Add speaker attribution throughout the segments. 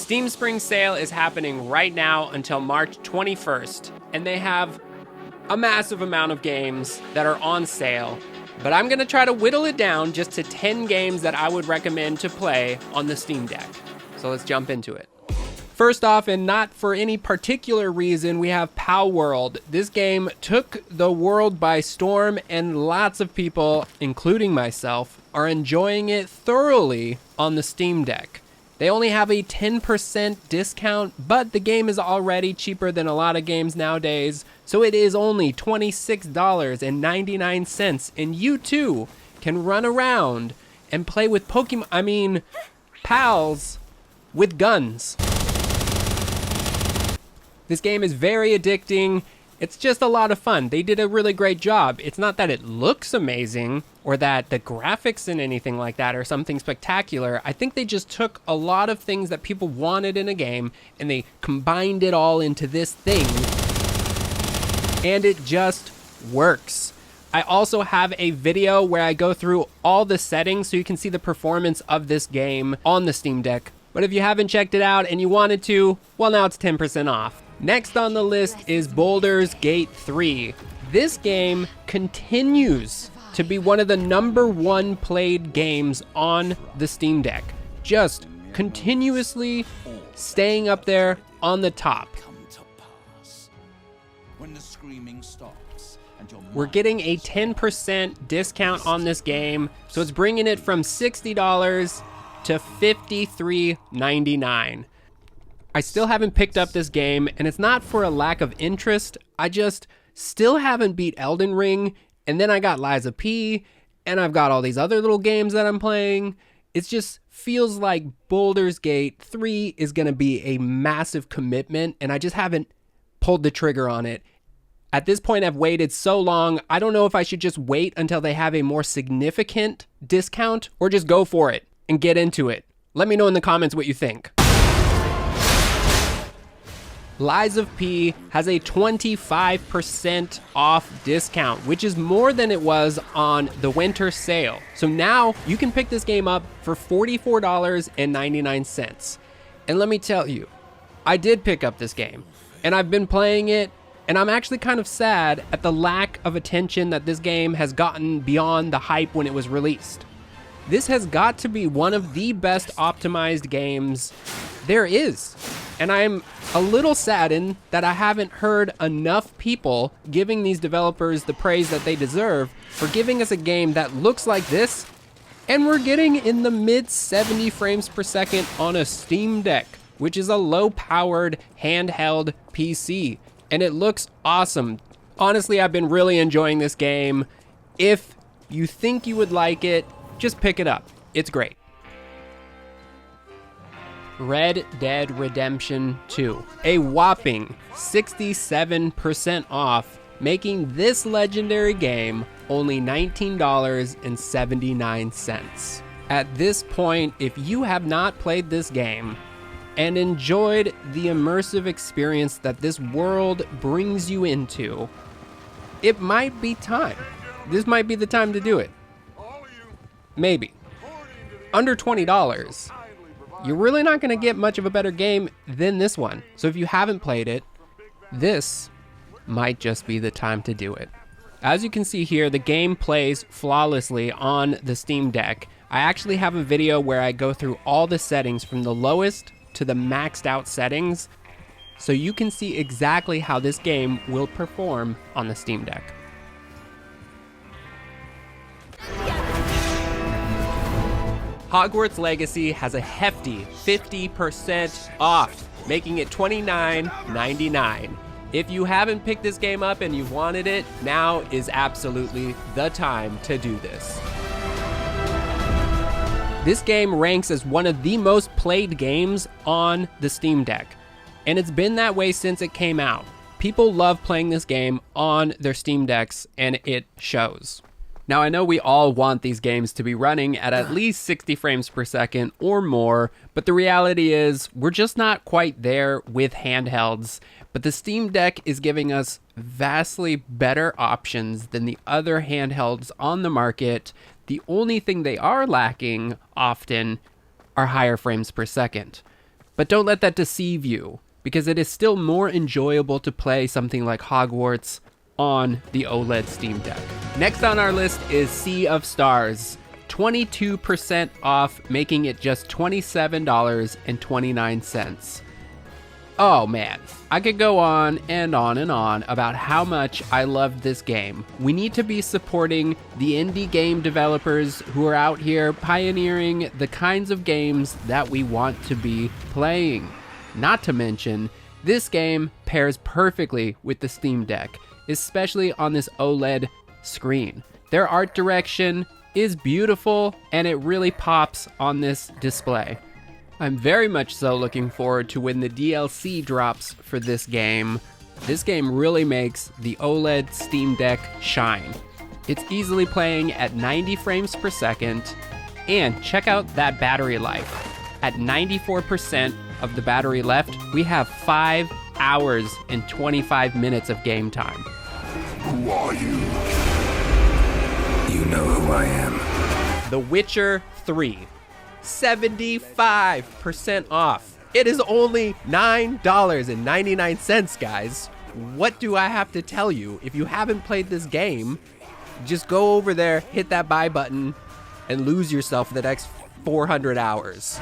Speaker 1: Steam Spring Sale is happening right now until March 21st, and they have a massive amount of games that are on sale. But I'm going to try to whittle it down just to 10 games that I would recommend to play on the Steam Deck. So let's jump into it. First off, and not for any particular reason, we have Palworld. This game took the world by storm, and lots of people, including myself, are enjoying it thoroughly on the Steam Deck. They only have a 10% discount, but the game is already cheaper than a lot of games nowadays, so it is only $26.99, and you too can run around and play with pals with guns. This game is very addicting. It's just a lot of fun. They did a really great job. It's not that it looks amazing or that the graphics and anything like that are something spectacular. I think they just took a lot of things that people wanted in a game and they combined it all into this thing, and it just works. I also have a video where I go through all the settings so you can see the performance of this game on the Steam Deck. But if you haven't checked it out and you wanted to, well, now it's 10% off. Next on the list is Baldur's Gate 3. This game continues to be one of the #1 played games on the Steam Deck. Just continuously staying up there on the top. We're getting a 10% discount on this game, so it's bringing it from $60 to $53.99. I still haven't picked up this game, and it's not for a lack of interest. I just still haven't beat Elden Ring, and then I got Liza P, and I've got all these other little games that I'm playing. It just feels like Baldur's Gate 3 is going to be a massive commitment, and I just haven't pulled the trigger on it. At this point, I've waited so long, I don't know if I should just wait until they have a more significant discount, or just go for it and get into it. Let me know in the comments what you think. Liza P has a 25% off discount, which is more than it was on the winter sale. So now you can pick this game up for $44.99. And let me tell you, I did pick up this game, and I've been playing it, and I'm actually kind of sad at the lack of attention that this game has gotten beyond the hype when it was released. This has got to be one of the best optimized games there is. And I'm a little saddened that I haven't heard enough people giving these developers the praise that they deserve for giving us a game that looks like this, and we're getting in the mid 70 frames per second on a Steam Deck, which is a low-powered handheld PC, and it looks awesome. Honestly, I've been really enjoying this game. If you think you would like it, just pick it up. It's great. Red Dead Redemption 2, a whopping 67% off, making this legendary game only $19.79. At this point, if you have not played this game and enjoyed the immersive experience that this world brings you into, it might be time. This might be the time to do it. Maybe. Under $20. You're really not going to get much of a better game than this one. So if you haven't played it, this might just be the time to do it. As you can see here, the game plays flawlessly on the Steam Deck. I actually have a video where I go through all the settings from the lowest to the maxed out settings, so you can see exactly how this game will perform on the Steam Deck. Hogwarts Legacy has a hefty 50% off, making it $29.99. If you haven't picked this game up and you've wanted it, now is absolutely the time to do this. This game ranks as one of the most played games on the Steam Deck, and it's been that way since it came out. People love playing this game on their Steam Decks, and it shows. Now, I know we all want these games to be running at least 60 frames per second or more, but the reality is we're just not quite there with handhelds. But the Steam Deck is giving us vastly better options than the other handhelds on the market. The only thing they are lacking often are higher frames per second. But don't let that deceive you, because it is still more enjoyable to play something like Hogwarts on the OLED Steam Deck. Next on our list is Sea of Stars. 22% off, making it just $27.29. Oh man, I could go on and on and on about how much I loved this game. We need to be supporting the indie game developers who are out here pioneering the kinds of games that we want to be playing. Not to mention, this game pairs perfectly with the Steam Deck, especially on this OLED screen. Their art direction is beautiful and it really pops on this display. I'm very much so looking forward to when the DLC drops for this game. This game really makes the OLED Steam Deck shine. It's easily playing at 90 frames per second, and check out that battery life. At 94% of the battery left, we have 5 hours and 25 minutes of game time.
Speaker 2: Who are you? You know who I am.
Speaker 1: The Witcher 3. 75% off. It is only $9.99, guys. What do I have to tell you? If you haven't played this game, just go over there, hit that buy button, and lose yourself for the next 400 hours.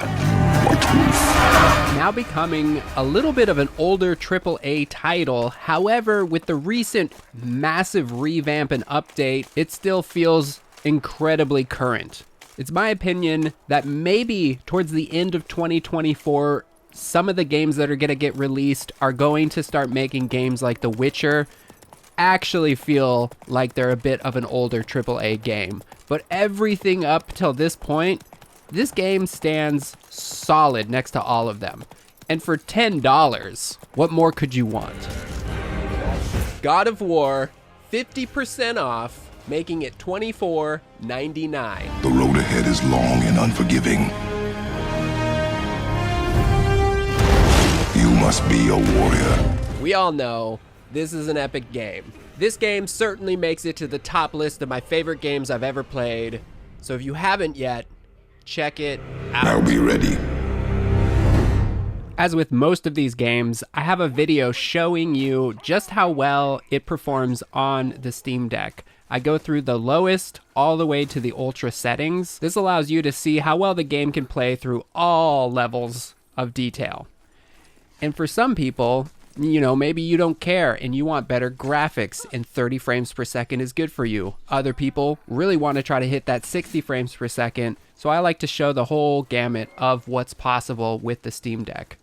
Speaker 1: Now becoming a little bit of an older AAA title, however, with the recent massive revamp and update, it still feels incredibly current. It's my opinion that maybe towards the end of 2024, some of the games that are going to get released are going to start making games like The Witcher actually feel like they're a bit of an older AAA game. But everything up till this point, this game stands solid next to all of them. And for $10, what more could you want? God of War, 50% off, making it $24.99.
Speaker 2: The road ahead is long and unforgiving. You must be a warrior.
Speaker 1: We all know this is an epic game. This game certainly makes it to the top list of my favorite games I've ever played. So if you haven't yet, check it out.
Speaker 2: Now be ready.
Speaker 1: As with most of these games, I have a video showing you just how well it performs on the Steam Deck. I go through the lowest all the way to the ultra settings. This allows you to see how well the game can play through all levels of detail. And for some people, you know, maybe you don't care and you want better graphics and 30 frames per second is good for you. Other people really want to try to hit that 60 frames per second. So I like to show the whole gamut of what's possible with the Steam Deck.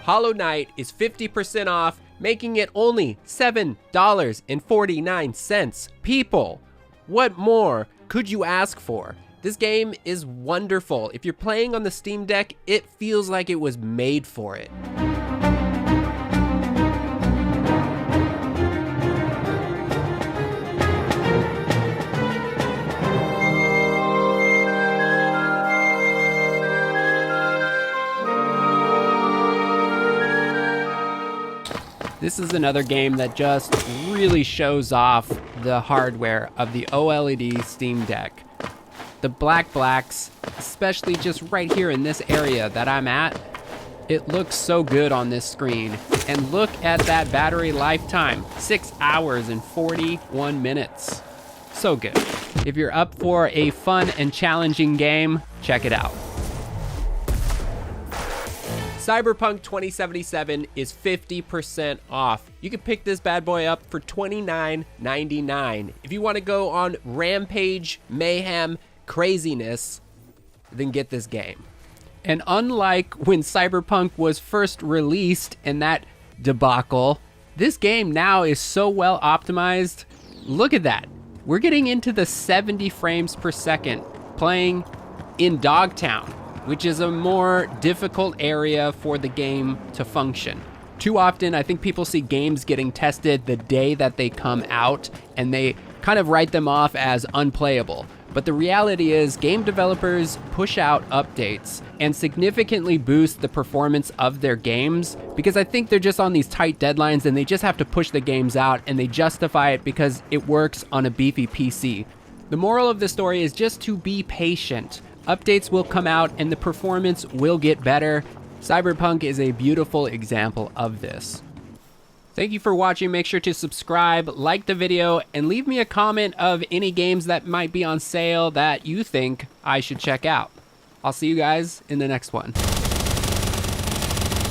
Speaker 1: Hollow Knight is 50% off, making it only $7.49. People, what more could you ask for? This game is wonderful. If you're playing on the Steam Deck, it feels like it was made for it. This is another game that just really shows off the hardware of the OLED Steam Deck. The blacks, especially just right here in this area that I'm at, it looks so good on this screen. And look at that battery lifetime, 6 hours and 41 minutes. So good. If you're up for a fun and challenging game, check it out. Cyberpunk 2077 is 50% off. You can pick this bad boy up for $29.99. If you want to go on rampage, mayhem, craziness, then get this game. And unlike when Cyberpunk was first released in that debacle, this game now is so well optimized. Look at that. We're getting into the 70 frames per second playing in Dogtown, which is a more difficult area for the game to function. Too often, I think people see games getting tested the day that they come out, and they kind of write them off as unplayable. But the reality is, game developers push out updates and significantly boost the performance of their games, because I think they're just on these tight deadlines and they just have to push the games out, and they justify it because it works on a beefy PC. The moral of the story is just to be patient. updates will come out and the performance will get better. Cyberpunk is a beautiful example of this. Thank you for watching. Make sure to subscribe, like the video, and leave me a comment of any games that might be on sale that you think I should check out. I'll see you guys in the next one.